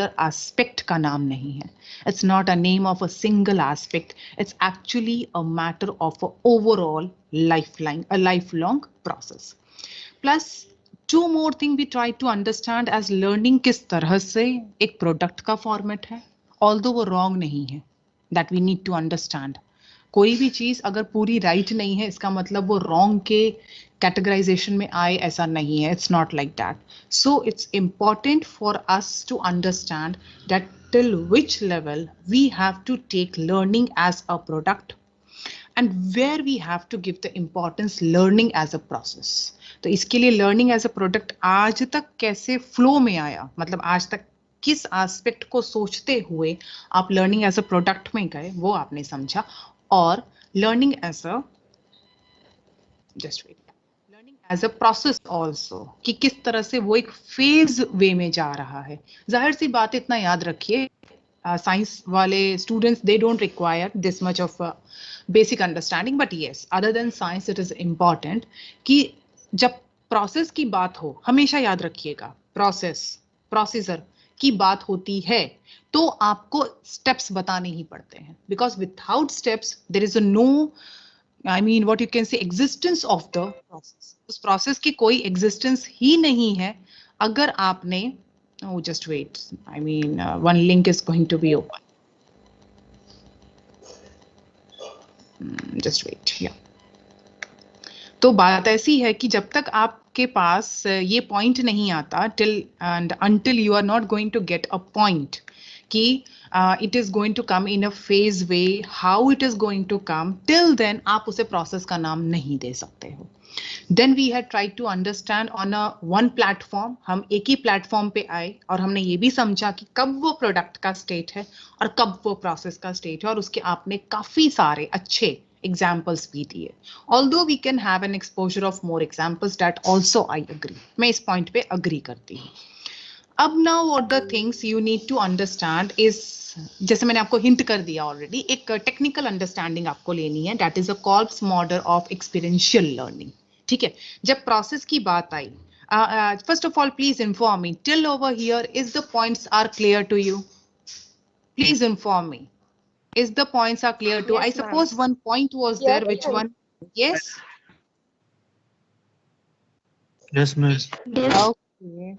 Aspect का नाम नहीं है. It's not a name of a single aspect. It's actually a matter of a overall lifelong process. Plus, two more thing we try to understand as learning किस तरह से एक product का format है, although वो wrong नहीं है, that we need to understand. कोई भी चीज अगर पूरी राइट नहीं है इसका मतलब वो रॉन्ग के कैटेगराइजेशन में आए, ऐसा नहीं है. It's not like that. So it's important for us to understand that till which level we have to take learning as a product and where we have to give the importance learning as a process. तो इसके लिए learning as a product आज तक कैसे flow में आया, मतलब आज तक किस एस्पेक्ट को सोचते हुए आप लर्निंग एज अ प्रोडक्ट में गए, वो आपने समझा. और learning as a learning as a process also, कि किस तरह से वो एक फेज वे में जा रहा है. जाहिर सी बात, इतना याद रखिए, साइंस वाले students they don't require this much of basic understanding, but yes, other than science it is important कि जब प्रोसेस की बात हो, हमेशा याद रखिएगा, प्रोसेसर की बात होती है तो आपको स्टेप्स बताने ही पड़ते हैं, because without steps there is no, I mean what you can say, existence of the process. उस प्रोसेस की कोई एग्जिस्टेंस ही नहीं है अगर आपने, oh just wait, I mean one link is going to be open. Just wait, yeah. तो बात ऐसी है कि जब तक आपके पास ये पॉइंट नहीं आता, till and until you are not going to get a point कि it is going to come in a phase way, how it is going to come, till then आप उसे प्रोसेस का नाम नहीं दे सकते हो. Then we had tried to understand on a one platform. हम एक ही प्लेटफॉर्म पे आए और हमने ये भी समझा कि कब वो प्रोडक्ट का स्टेट है और कब वो प्रोसेस का स्टेट है, और उसके आपने काफी सारे अच्छे एग्जाम्पल्स भी दिए. Although we can have an exposure of more examples, that also I agree. मैं इस पॉइंट पे अग्री करती हूँ. अब now what the things you need to understand is, जैसे मैंने आपको हिंट कर दिया ऑलरेडी, एक टेक्निकल अंडरस्टैंडिंग आपको लेनी है, that is a Kolb's model of experiential learning. ठीक है, जब प्रोसेस की बात आई, first of all please inform me till over here, is the points are clear to you? Please inform me, is the points are clear to? Yes, I ma'am. suppose one point was Yes, there, which ma'am. one? Yes. Yes, ma'am. Yes. Okay.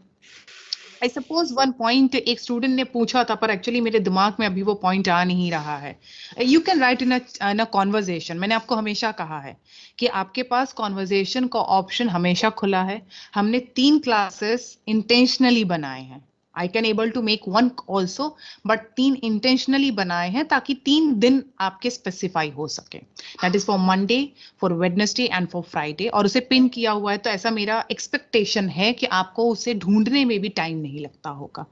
I suppose one point एक student ने पूछा था, पर actually मेरे दिमाग में अभी वो पॉइंट आ नहीं रहा है. You can write in a conversation. मैंने आपको हमेशा कहा है कि आपके पास कॉन्वर्जेशन का ऑप्शन हमेशा खुला है. हमने 3 क्लासेस इंटेंशनली बनाए हैं. I can able to make one also, but 3 intentionally बनाए हैं ताकि 3 दिन आपके स्पेसिफाई हो सके. That is for Monday, for Wednesday and for Friday. और उसे पिन किया हुआ है, तो ऐसा मेरा एक्सपेक्टेशन है कि आपको उसे ढूंढने में भी टाइम नहीं लगता होगा.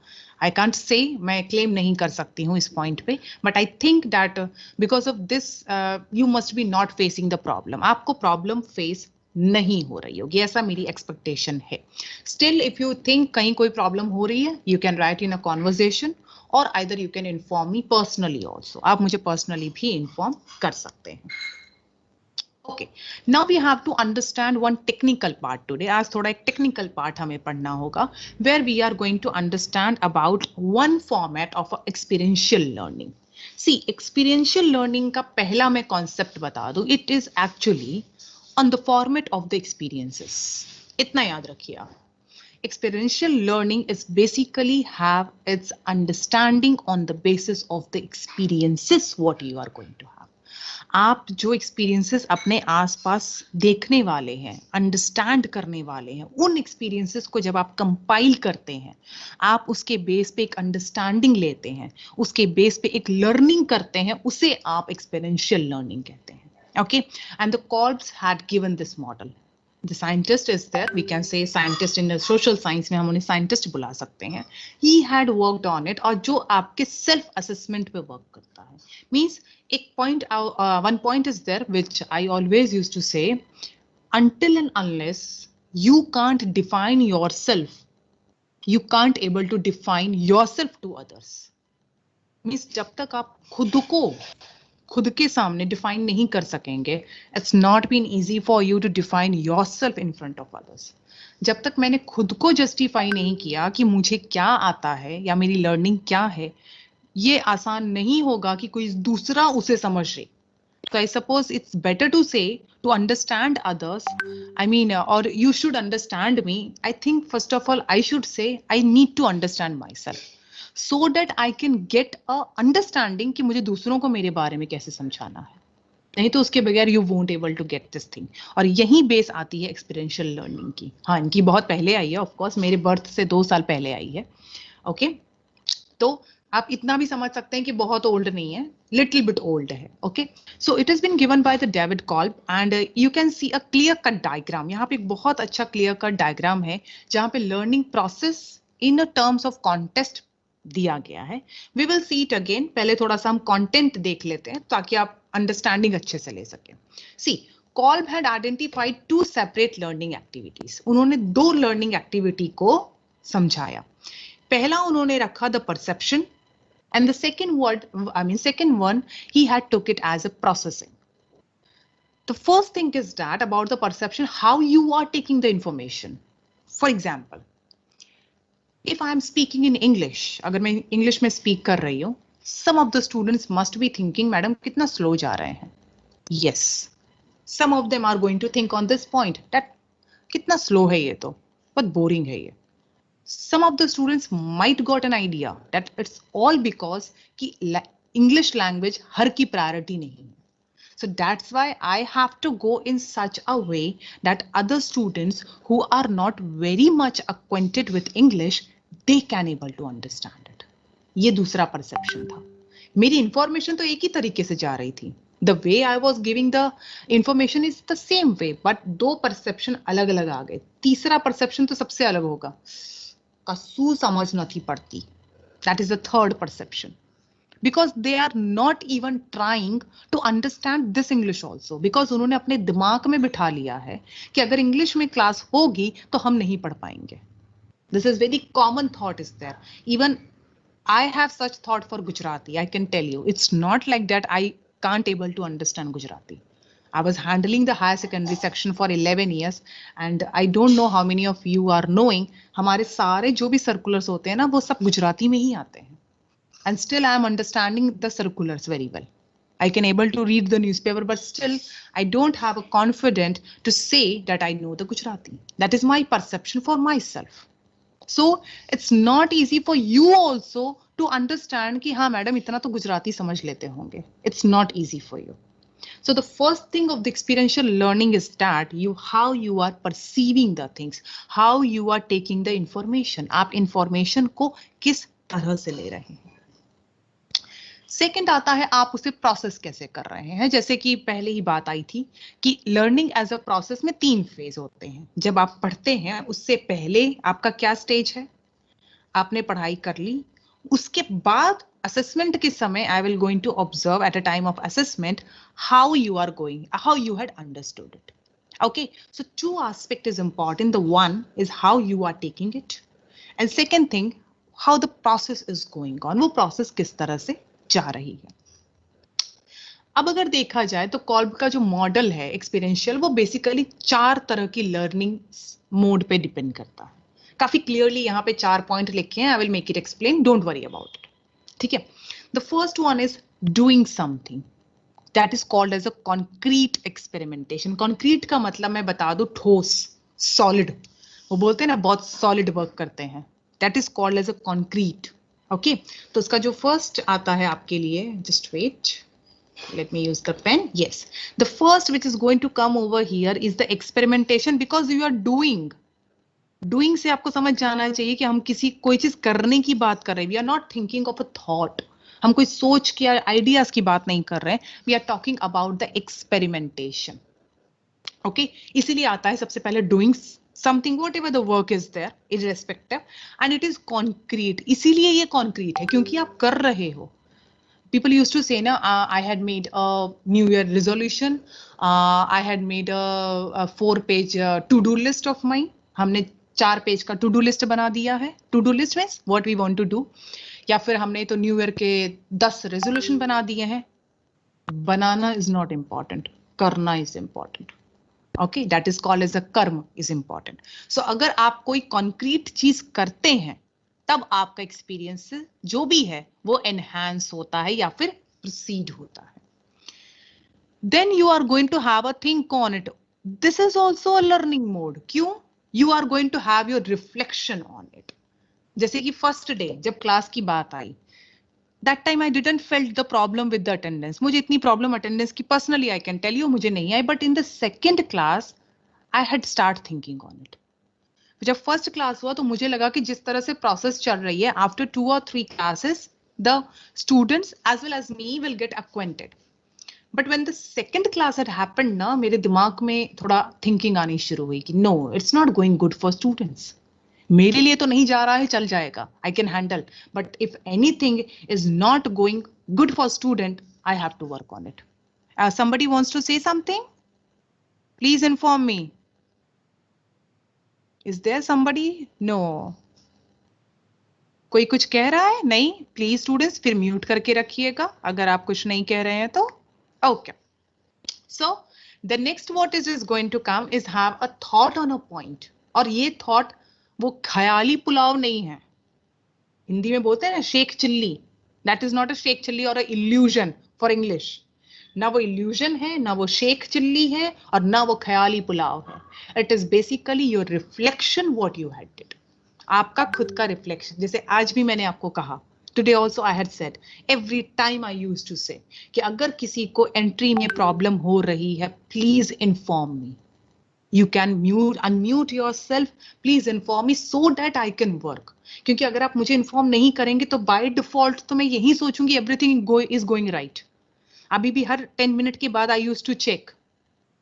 I can't say, मैं क्लेम नहीं कर सकती हूँ इस पॉइंट पे, but I think that because of this you must be not facing the problem. आपको प्रॉब्लम फेस नहीं हो रही होगी, ऐसा मेरी एक्सपेक्टेशन है. स्टिल इफ यू थिंक कहीं कोई प्रॉब्लम हो रही है, you can write in a conversation, और either you can inform me personally also. आप मुझे पर्सनली भी इन्फॉर्म कर सकते हैं. Okay, now we have to understand one technical part today. आज थोड़ा एक technical part हमें पढ़ना होगा, where we are going to understand about one format of experiential learning. See, experiential learning का पहला मैं concept बता दूं. It is actually on the format of the experiences. इतना याद रखिए आप. Experiential learning is basically have its understanding on the basis of the experiences what you are going to have. आप जो एक्सपीरियंसेस अपने आसपास देखने वाले हैं, अंडरस्टैंड करने वाले हैं, उन एक्सपीरियंसेस को जब आप कंपाइल करते हैं, आप उसके बेस पे एक अंडरस्टैंडिंग लेते हैं, उसके बेस पे एक लर्निंग करते हैं, उसे आप एक्सपीरियंशियल लर्निंग कहते हैं. Okay, and the Kolb's had given this model. The scientist is there, we can say scientist in the social science में हम उन्हें scientist बुला सकते हैं. He had worked on it, और जो आपके self assessment पे work करता है. Means एक point, one point is there which I always used to say, until and unless you can't define yourself, you can't able to define yourself to others. Means जब तक आप खुद को खुद के सामने डिफाइन नहीं कर सकेंगे, it's not been easy for you to define yourself in front of others. जब तक मैंने खुद को जस्टिफाई नहीं किया कि मुझे क्या आता है या मेरी लर्निंग क्या है, ये आसान नहीं होगा कि कोई दूसरा उसे समझ ले। तो I suppose it's better to say to understand others, I mean, or you should understand me. I think first of all, I should say I need to understand myself so that I can get a understanding कि मुझे दूसरों को मेरे बारे में कैसे समझाना है। नहीं तो उसके बगैर you won't able to get this thing। और यही बेस आती है एक्सपीरियंशियल लर्निंग की। हाँ, इनकी बहुत पहले आई है, ऑफ कोर्स मेरे बर्थ से 2 साल पहले आई है। ओके, तो आप इतना भी समझ सकते हैं कि बहुत ओल्ड नहीं है, लिटिल बिट ओल्ड है। Okay, so it has been given by the David Kolb and you can see a clear cut diagram. यहाँ पे एक बहुत अच्छा क्लियर कट डायग्राम है जहाँ पे learning process in terms of context दिया गया है। We will see it again. पहले थोड़ा सा हम कंटेंट देख लेते हैं ताकि आप अंडरस्टैंडिंग अच्छे से ले सकें। See, Kolb had identified 2 separate learning activities. उन्होंने 2 लर्निंग एक्टिविटी को समझाया। पहला उन्होंने रखा the perception and the second one he had took it as a processing. The first thing is that about the perception, how you are taking the information. For example, if I am speaking in English, अगर मैं English में speak कर रही हूँ, some of the students must be thinking, madam कितना slow जा रहे हैं। Yes, some of them are going to think on this point that कितना slow है ये तो, बहुत boring है ये। Some of the students might got an idea that it's all because कि English language हर की priority नहीं है. So that's why I have to go in such a way that other students who are not very much acquainted with English, they can able to understand it. ये दूसरा perception था। मेरी information तो एक ही तरीके से जा रही थी। The way I was giving the information is the same way, but 2 perception अलग अलग आ गए। तीसरा perception तो सबसे अलग होगा। कसू समझ नहीं पड़ती। That is the third perception. Because they are not even trying to understand this English also. Because उन्होंने अपने दिमाग में बिठा लिया है कि अगर इंग्लिश में क्लास होगी तो हम नहीं पढ़ पाएंगे। This is very common thought is there. Even I have such thought for Gujarati. I can tell you, it's not like that I can't able to understand Gujarati. I was handling the higher secondary section for 11 years and I don't know how many of you are knowing हमारे सारे जो भी circulars होते हैं ना वो सब गुजराती में ही आते हैं and still I am understanding the circulars very well. I can able to read the newspaper but still I don't have a confidence to say that I know the Gujarati. That is my perception for myself. So it's not easy for you also to understand कि हाँ madam इतना तो गुजराती समझ लेते होंगे. It's not easy for you. So the first thing of the experiential learning is that how you are perceiving the things, how you are taking the information. आप information को किस तरह से ले रहे हैं। Second आता है आप उसे process कैसे कर रहे हैं। जैसे कि पहले ही बात आई थी कि learning as a process में 3 phase होते हैं। जब आप पढ़ते हैं उससे पहले आपका क्या stage है? आपने पढ़ाई कर ली, उसके बाद assessment के समय I will going to observe at a time of assessment how you are going, how you had understood it. Okay, so 2 aspect is important. The one is how you are taking it and second thing how the process is going on. वो process किस तरह से जा रही है। अब अगर देखा जाए तो कॉल्ब का जो मॉडल है एक्सपीरियंशियल वो बेसिकली 4 तरह की लर्निंग मोड पे डिपेंड करता है। काफी क्लियरली यहाँ पे 4 पॉइंट लिखे हैं। I will make it explain, don't worry about it. ठीक है, the first one is doing something that is called as a concrete experimentation. Concrete का मतलब मैं बता दूं ठोस, सॉलिड। वो बोलते हैं ना बहुत सॉलिड वर्क करते हैं, that is called as a concrete. Okay, तो उसका जो फर्स्ट आता है आपके लिए, just wait, let me use the pen. Yes, the first which is going to come over here is the experimentation because you are doing से आपको समझ जाना चाहिए कि हम कोई चीज करने की बात कर रहे हैं। We are not thinking of a thought. हम कोई सोच के आइडियाज की बात नहीं कर रहे हैं। We are talking about the experimentation. Okay, इसीलिए आता है सबसे पहले doing something, whatever the work is there, irrespective, and it is concrete. इसीलिए ये concrete है क्योंकि आप कर रहे हो। People used to say, "Na, I had made a New Year resolution. I had made a 4-page to-do list of mine. हमने 4 page का to-do list बना दिया है। To-do list means what we want to do. या फिर हमने तो New Year के 10 resolution बना दिए हैं। बनाना is not important, करना is important. Okay, that is called as a कर्म is important. So अगर आप कोई concrete चीज करते हैं तब आपका एक्सपीरियंस जो भी है वो एनहांस होता है या फिर प्रोसीड होता है. Then you are going to have a think on it. This is also a learning mode. क्यों? You are going to have your reflection on it. जैसे कि फर्स्ट डे जब क्लास की बात आई, that time I didn't felt the problem with the attendance. मुझे इतनी problem attendance की personally I can tell you मुझे नहीं आई, but in the second class I had start thinking on it. जब फर्स्ट क्लास हुआ तो मुझे लगा कि जिस तरह से प्रोसेस चल रही है, after 2 or 3 classes the students as well as me will get acquainted. But when the second class had happened ना, मेरे दिमाग में थोड़ा थिंकिंग आनी शुरू हुई कि no, it's not going good for students. मेरे लिए तो नहीं जा रहा है, चल जाएगा, I can handle, but if anything is not going good for student, I have to work on it. somebody wants to say something? Please inform me. Is there somebody? No. कोई कुछ कह रहा है? नहीं. प्लीज स्टूडेंट्स फिर mute करके रखिएगा अगर आप कुछ नहीं कह रहे हैं तो. Okay. So the next what is going to come is have a thought on a point. और ये थॉट वो ख्याली पुलाव नहीं है. हिंदी में बोलते हैं ना Sheikh Chilli. That is not a Sheikh Chilli और अ इल्यूजन फॉर इंग्लिश. ना वो इल्यूजन है, ना वो शेख चिल्ली है, और ना वो ख्याली पुलाव है. It is basically your reflection what you had did. आपका खुद का रिफ्लेक्शन. जैसे आज भी मैंने आपको कहा, today also I had said, every time I used to say कि अगर किसी को एंट्री में प्रॉब्लम हो रही है, please inform me. You can unmute yourself. Please inform me so that I can work. क्योंकि अगर आप मुझे इन्फॉर्म नहीं करेंगे तो बाय डिफॉल्ट तो मैं यही सोचूंगी एवरीथिंग इज गोइंग राइट. अभी भी हर 10 मिनट के बाद I use to check.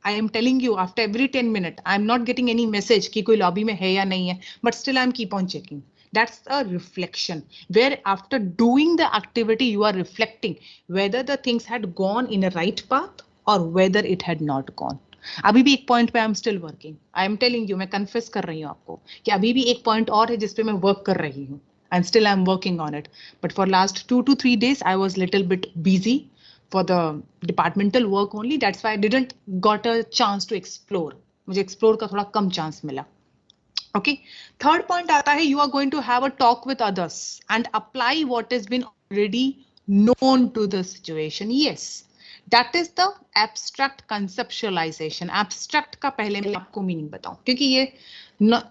I am telling you after every 10 minute I am not getting any message कि कोई लॉबी में है या नहीं है, but still I am keep on checking. That's a reflection where after doing the activity you are reflecting whether the things had gone in a right path or whether it had not gone. अभी भी एक point पे I am still working. I am telling you, मैं confess कर रही हूँ आपको कि अभी भी एक पॉइंट और है जिसपे मैं वर्क कर रही हूँ, and still I am working on it. But for last 2 to 3 days I was little bit busy for the departmental work only. That's why I didn't got a chance to explore. मुझे explore का थोड़ा कम chance मिला. Okay. Third point आता है, you are going to have a talk with others and apply what has been already known to the situation. Yes, that is the abstract conceptualization. Abstract का पहले मैं आपको मीनिंग बताऊं क्योंकि ये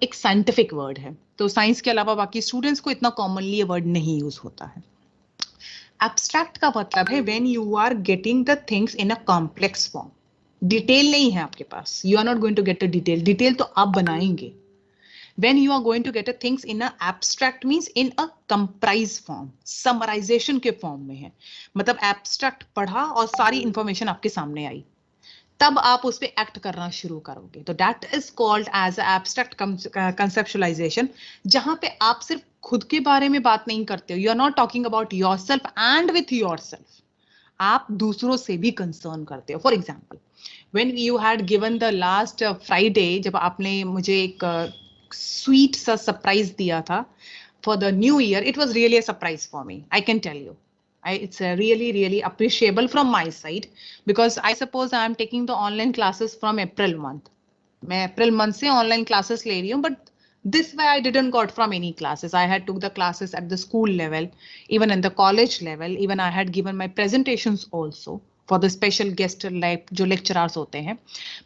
एक साइंटिफिक वर्ड है, तो साइंस के अलावा बाकी स्टूडेंट्स को इतना कॉमनली ये वर्ड नहीं यूज होता है. एब्स्ट्रैक्ट का मतलब है when you are getting the things in a complex form. Detail नहीं है आपके पास, you are not going to get a detail. Detail तो आप बनाएंगे. When you are going to get a things in a abstract means in a comprise form, summarization के form में है. मतलब abstract पढ़ा और सारी information आपके सामने आई, तब आप उस पे act करना शुरू करोगे. तो that is called as abstract conceptualization, जहां पे आप सिर्फ खुद के बारे में बात नहीं करते हो. You are not talking about yourself and with yourself. आप दूसरों से भी concern करते हो. For example, when you had given the last Friday, जब आपने मुझे एक स्वीट सा सरप्राइज दिया था for the new year, it was really a surprise for me. I can tell you, it's really appreciable from my side because I suppose I am taking the online classes from April month. मैं April month से online classes ले रही हूँ, but this way I didn't got from any classes. I had took the classes at the school level, even in the college level, even I had given my presentations also for the special guest like जो lecturers होते हैं,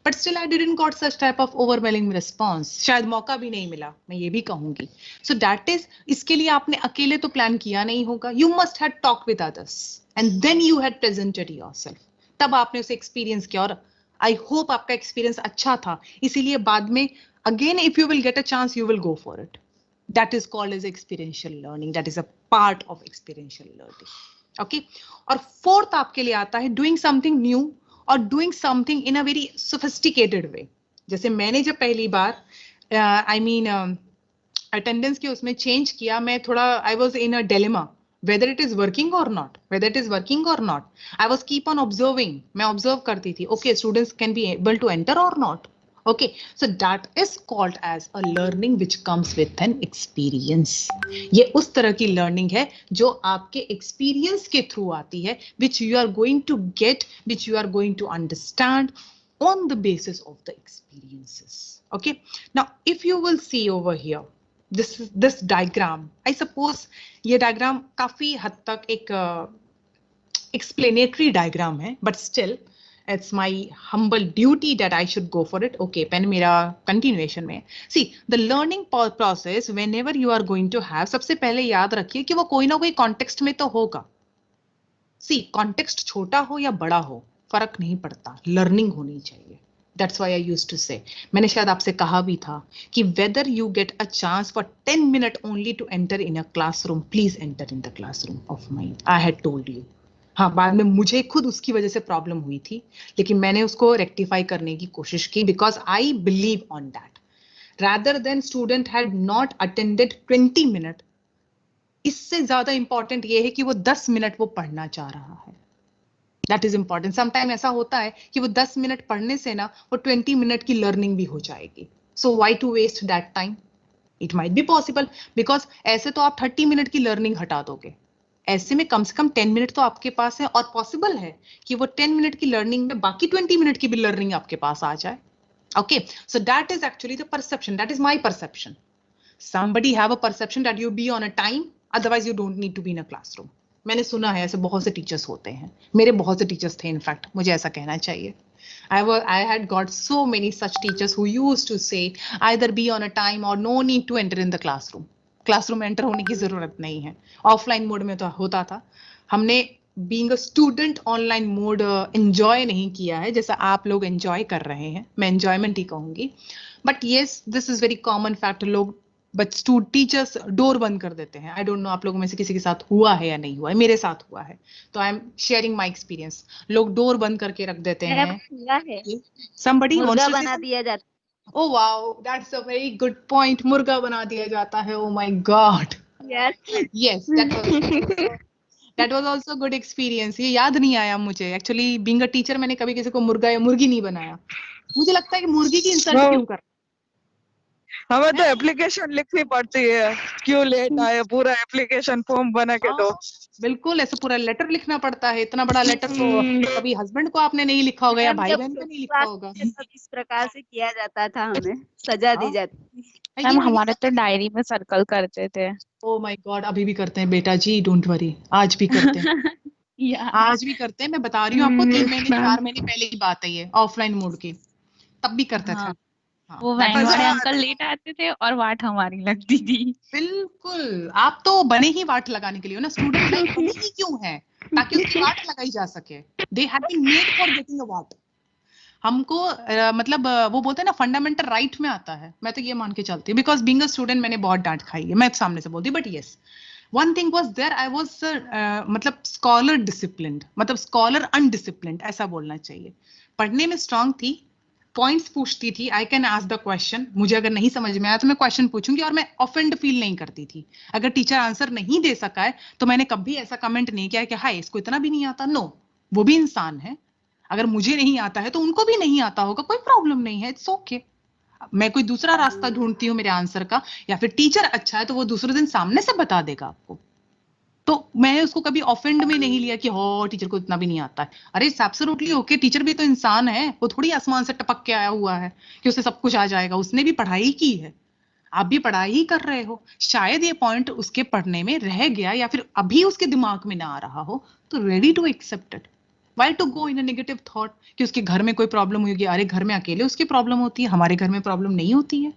but still I didn't got such type of overwhelming response. शायद मौका भी नहीं मिला, मैं ये भी कहूंगी. So that is, इसके लिए आपने अकेले तो प्लान किया नहीं होगा. You must have talked with others and then you had presented yourself. तब आपने उसे एक्सपीरियंस किया और आई होप आपका एक्सपीरियंस अच्छा था, इसीलिए बाद में again if you will get a chance you will go for it. That is called as experiential learning. That is a part of experiential learning. Okay. और फोर्थ आपके लिए आता है doing something new और doing something in a very sophisticated way. जैसे मैंने जब पहली बार अटेंडेंस के उसमें चेंज किया, मैं थोड़ा I was in a dilemma whether it is working or not. I was keep on observing. मैं observe करती थी. Okay, students can be able to enter or not. Okay, so that is called as a learning which comes with an experience. ये उस तरह की learning है जो आपके experience के through आती है, which you are going to get, which you are going to understand on the basis of the experiences. Okay, now if you will see over here, this diagram, I suppose ये diagram काफी हद तक एक explanatory diagram है, but still it's my humble duty that I should go for it. Okay, pen मेरा continuation में. See, the learning process whenever you are going to have, सबसे पहले याद रखिए कि वो कोई ना कोई context में तो होगा. See, context छोटा हो या बड़ा हो, फर्क नहीं पड़ता. Learning होनी चाहिए. That's why I used to say. मैंने शायद आपसे कहा भी था कि whether you get a chance for 10 minutes only to enter in a classroom, please enter in the classroom of mine. I had told you. हाँ, बाद में मुझे खुद उसकी वजह से प्रॉब्लम हुई थी, लेकिन मैंने उसको रेक्टिफाई करने की कोशिश की because I believe on that rather than student had not attended 20 minute. इससे ज्यादा इंपॉर्टेंट ये है कि वो 10 मिनट वो पढ़ना चाह रहा है. That is important. समटाइम ऐसा होता है कि वो 10 मिनट पढ़ने से ना वो 20 मिनट की लर्निंग भी हो जाएगी. So why to waste that time? It might be possible because ऐसे तो आप 30 मिनट की लर्निंग हटा दोगे. ऐसे में कम से कम 10 मिनट तो आपके पास है और पॉसिबल है कि वो 10 मिनट की लर्निंग में बाकी 20 मिनट की भी लर्निंग आपके पास आ जाए. Okay, so that is actually the perception. That is my perception. somebody have a perception that you be on a time, otherwise you don't need to be in a classroom. मैंने सुना है ऐसे बहुत से teachers होते हैं. मेरे बहुत से टीचर्स थे इनफैक्ट, मुझे ऐसा कहना चाहिए. I had got so many such teachers who used to say either be on a time or no need to enter in the classroom. Classroom enter होने की जरूरत नहीं है. ऑफलाइन मोड में तो होता था. हमने being a student online mode enjoy नहीं किया है जैसा आप लोग एंजॉय कर रहे हैं. मैं एंजॉयमेंट ही कहूंगी. But yes, this is very common fact. लोग टीचर्स डोर बंद कर देते हैं. आई डोंट नो आप लोगों में से किसी के साथ हुआ है या नहीं हुआ है. मेरे साथ हुआ है, तो I am sharing my experience. लोग डोर बंद करके रख देते हैं. Somebody wants to say बना दिया जाता. Oh wow, that's a very good point. मुर्गा बना दिया जाता है. Oh my God. Yes. Yes, that was also good experience. ये याद नहीं आया मुझे. Actually, being a teacher, मैंने कभी किसी को मुर्गा या मुर्गी नहीं बनाया. मुझे लगता है कि मुर्गी की इंसल्ट क्यों कर. हमें तो एप्लीकेशन लिखनी पड़ती है, क्यों लेट आए, पूरा एप्लीकेशन फॉर्म बना के दो. बिल्कुल, ऐसे पूरा लेटर लिखना पड़ता है. इतना बड़ा लेटर तो कभी हस्बैंड को आपने नहीं लिखा होगा या भाई बहन को नहीं लिखा होगा. इस प्रकार से किया जाता था, हमें सजा दी जाती. मैम हमारे तो डायरी में सर्कल करते थे. ओह माय गॉड, अभी भी करते हैं बेटा जी, डोंट वरी. आज भी करते हैं. आज भी करते हैं. मैं बता रही हूँ आपको, 3 महीने 4 महीने पहले की बात है ये, ऑफलाइन मोड की. तब भी करते थे. वो वैन वाले अंकल लेट आते थे और वाट हमारी लगती थी. बिल्कुल, आप तो बने ही वाट लगाने के लिए हो ना. स्टूडेंट लाइफ बनी ही क्यों है? ताकि उसकी वाट लगाई जा सके. They have been made for getting a वाट. हमको मतलब वो बोलते हैं ना, फंडामेंटल राइट में आता है. मैं तो ये मान के चलती हूँ बिकॉज बीइंग अ स्टूडेंट मैंने बहुत डांट खाई है. मैं सामने से बोलती हूँ, but yes, one thing was there, I was मतलब स्कॉलर डिसिप्लिन्ड, मतलब स्कॉलर अनडिसिप्लिन्ड ऐसा बोलना चाहिए. पढ़ने में स्ट्रांग थी, पॉइंट्स पूछती थी. I can ask the question. मुझे अगर नहीं समझ में आया तो मैं क्वेश्चन पूछूंगी और मैं ऑफेंड फील नहीं करती थी. अगर टीचर आंसर नहीं दे सका है तो मैंने कभी ऐसा कमेंट नहीं किया कि हाय इसको इतना भी नहीं आता. नो, वो भी इंसान है. अगर मुझे नहीं आता है तो उनको भी नहीं आता होगा, कोई प्रॉब्लम नहीं है. It's okay. मैं कोई दूसरा रास्ता ढूंढती हूँ मेरे आंसर का, या फिर टीचर अच्छा है तो वो दूसरे दिन सामने से बता देगा आपको. तो मैंने उसको कभी ऑफेंड में नहीं लिया कि हो टीचर को इतना भी नहीं आता है. अरे इट्स एब्सोल्युटली ओके. टीचर भी तो इंसान है. वो थोड़ी आसमान से टपक के आया हुआ है कि उसे सब कुछ आ जाएगा. उसने भी पढ़ाई की है, आप भी पढ़ाई ही कर रहे हो. शायद ये पॉइंट उसके पढ़ने में रह गया या फिर अभी उसके दिमाग में ना आ रहा हो, तो ready to accept it. Why to go in a negative thought कि उसके घर में कोई प्रॉब्लम होगी. अरे घर में अकेले उसकी प्रॉब्लम होती है, हमारे घर में प्रॉब्लम नहीं होती है.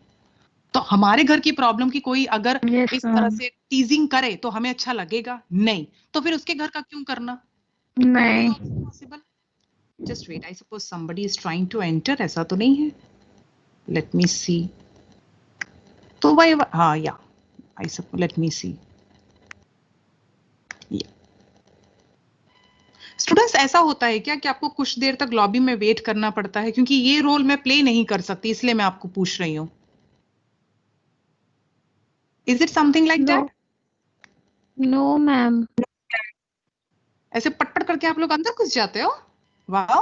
तो हमारे घर की प्रॉब्लम की कोई अगर इस तरह से टीजिंग करे तो हमें अच्छा लगेगा नहीं. तो फिर उसके घर का क्यों करना? नहीं. Possible. Just wait, I suppose somebody is trying to enter. ऐसा तो नहीं है. Let me see. तो भाई हाँ, या I suppose, let me see. Students, ऐसा होता है क्या कि आपको कुछ देर तक लॉबी में वेट करना पड़ता है? क्योंकि ये रोल मैं प्ले नहीं कर सकती, इसलिए मैं आपको पूछ रही हूँ. Is it something like that? No ma'am. ऐसे पटपट करके आप लोग अंदर घुस जाते हो? वाह,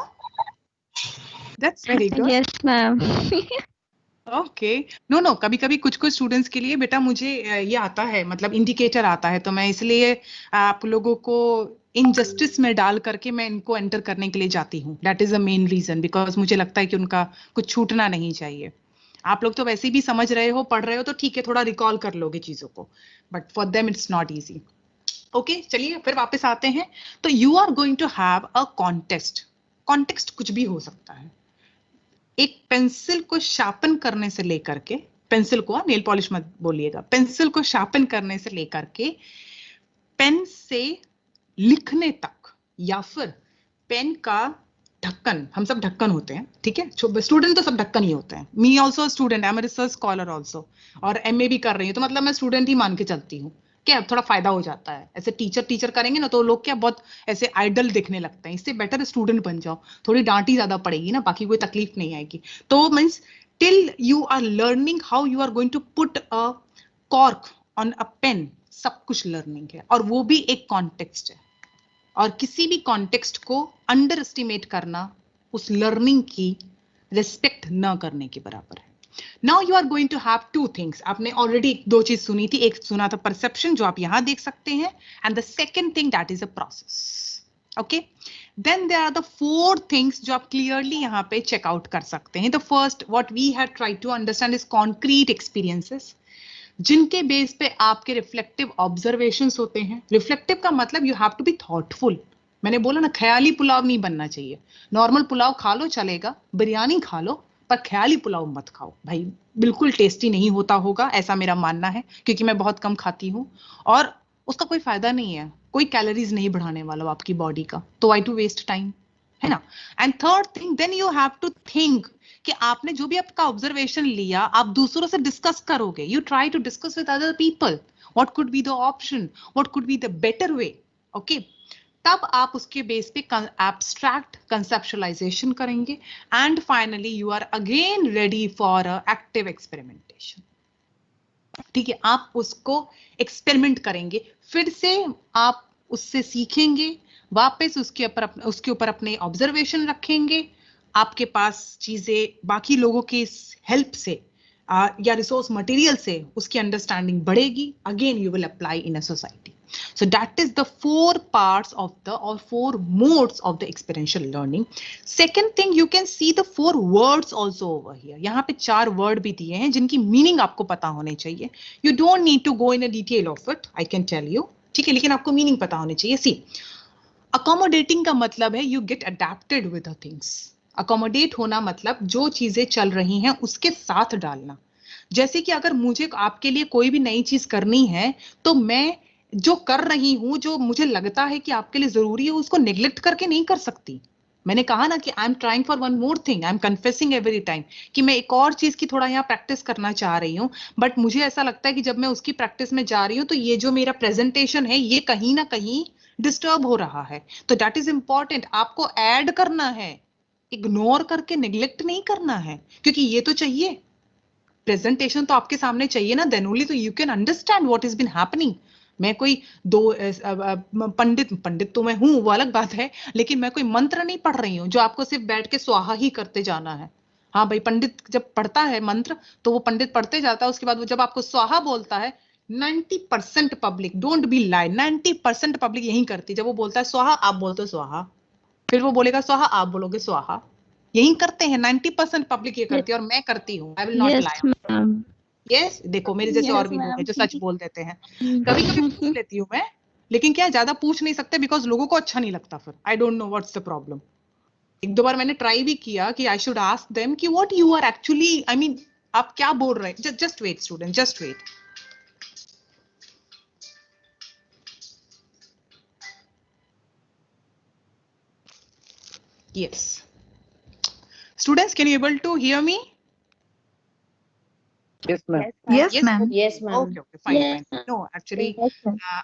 That's very good. Yes, ma'am. Okay no कभी कभी कुछ स्टूडेंट्स के लिए बेटा मुझे ये आता है, मतलब इंडिकेटर आता है, तो मैं इसलिए आप लोगों को इनजस्टिस में डाल करके मैं इनको एंटर करने के लिए जाती हूँ. That is the main reason, because मुझे लगता है कि उनका कुछ छूटना नहीं चाहिए. आप लोग तो वैसे भी समझ रहे हो, पढ़ रहे हो, तो ठीक है, थोड़ा रिकॉल कर लोगे चीजों को, but for them it's not easy. Okay चलिए फिर वापस आते हैं. तो you are going to have a context. Context कुछ भी हो सकता है. एक पेंसिल को शार्पन करने से लेकर के, पेंसिल को, नेल पॉलिश मत बोलिएगा, पेंसिल को शार्पन करने से लेकर के पेन से लिखने तक, या फिर पेन का ढक्कन, हम सब ढक्कन होते हैं, ठीक है, स्टूडेंट तो सब ढक्कन ही होते हैं. Me also student, I am research scholar also, और एमए भी कर रही हूँ, तो मतलब मैं स्टूडेंट ही मान के चलती हूँ. क्या थोड़ा फायदा हो जाता है, ऐसे टीचर करेंगे ना तो लोग क्या बहुत ऐसे आइडल दिखने लगते हैं. इससे बेटर स्टूडेंट बन जाओ, थोड़ी डांट ही ज्यादा पड़ेगी ना, बाकी कोई तकलीफ नहीं आएगी. तो means till you are learning how you are going to put a cork on a pen, सब कुछ लर्निंग है, और वो भी एक कॉन्टेक्स्ट है. और किसी भी कॉन्टेक्स्ट को अंडर एस्टिमेट करना उस लर्निंग की रिस्पेक्ट न करने के बराबर है. Now you are going to have two things. आपने ऑलरेडी दो चीज सुनी थी, एक सुना था परसेप्शन, जो आप यहां देख सकते हैं, and the second thing that is a process. Okay, then there are the four things जो आप क्लियरली यहाँ पे चेकआउट कर सकते हैं. The first what we have tried to understand is concrete experiences, जिनके बेस पे आपके रिफ्लेक्टिव ऑब्जर्वेशंस होते हैं. रिफ्लेक्टिव का मतलब you have to be thoughtful. मैंने बोला ना, ख्याली पुलाव नहीं बनना चाहिए. नॉर्मल पुलाव खा लो चलेगा, बिरयानी खा लो, पर ख्याली पुलाव मत खाओ भाई, बिल्कुल टेस्टी नहीं होता होगा, ऐसा मेरा मानना है, क्योंकि मैं बहुत कम खाती हूँ और उसका कोई फायदा नहीं है, कोई कैलोरीज नहीं बढ़ाने वाला आपकी बॉडी का, तो व्हाई टू वेस्ट टाइम, है ना. And third thing, then you have to think कि आपने जो भी आपका ऑब्जर्वेशन लिया, आप दूसरों से डिस्कस करोगे. You try to discuss with other people, what could be the option, what could be the better way. Okay, तब आप उसके बेस पे एब्स्ट्रैक्ट कंसेप्चुअलाइजेशन करेंगे, and finally you are again ready for active experimentation. ठीक है, आप उसको experiment करेंगे, फिर से आप उससे सीखेंगे, वापस उसके ऊपर अपने ऑब्जर्वेशन रखेंगे. आपके पास चीजें बाकी लोगों की हेल्प से या रिसोर्स मटेरियल से उसकी अंडरस्टैंडिंग बढ़ेगी. Again you will apply in a society. So that is the four parts of the, or four modes of the experiential learning. Second thing, you can see the four words also over here. यहाँ पे 4 word भी दिए हैं जिनकी meaning आपको पता होने चाहिए. You don't need to go in a detail of it, I can tell you. ठीक है, लेकिन आपको मीनिंग पता होने चाहिए. See, accommodating का मतलब है you get adapted with the things. Accommodate होना मतलब जो चीजें चल रही हैं उसके साथ डालना. जैसे कि अगर मुझे आपके लिए कोई भी नई चीज करनी है, तो मैं जो कर रही हूं, जो मुझे लगता है कि आपके लिए जरूरी है, उसको नेग्लेक्ट करके नहीं कर सकती. मैंने कहा ना कि I am trying for one more thing, I am confessing every time कि मैं एक और चीज की थोड़ा यहाँ प्रैक्टिस करना चाह रही हूँ, बट मुझे ऐसा लगता है कि जब मैं उसकी प्रैक्टिस में जा रही हूँ, तो ये जो मेरा प्रेजेंटेशन है, ये कहीं ना कहीं डिस्टर्ब हो रहा है. तो दैट इज इंपॉर्टेंट. आपको ऐड करना है, इग्नोर करके नेग्लेक्ट नहीं करना है, क्योंकि ये तो चाहिए, प्रेजेंटेशन तो आपके सामने चाहिए ना, देन ओनली तो you can understand what is been happening. मैं कोई पंडित तो मैं हूं, वो अलग बात है, लेकिन मैं कोई मंत्र नहीं पढ़ रही हूँ जो आपको सिर्फ बैठ के स्वाहा ही करते जाना है. हाँ भाई, पंडित जब पढ़ता है मंत्र, तो वो पंडित पढ़ते जाता है, उसके बाद वो जब आपको स्वाहा बोलता है, 90% public, don't be lie, 90% public यही करती है. जब वो बोलता है स्वाहा, आप बोलते हो स्वाहा, फिर वो बोलेगा स्वाहा, आप बोलोगे स्वाहा. यही करते हैं 90% पब्लिक, ये करती है, और मैं करती हूँ. I will not Yes, lie. ma'am. Yes, देखो मेरे जैसे और Yes, भी लोग हैं ma'am. जो सच बोल देते हैं. कभी कभी पूछ लेती हूँ मैं, लेकिन क्या ज्यादा पूछ नहीं सकते, बिकॉज लोगों को अच्छा नहीं लगता. फिर I don't know what's the problem. एक दो बार मैंने ट्राई भी किया कि आई शुड आस्क देम कि what you are actually, I mean आप क्या बोल रहे हैं. Just wait student, just wait. Yes students, can you able to hear me? Yes, ma'am. Yes, ma'am. Yes, ma'am. Okay, fine, fine. No, actually,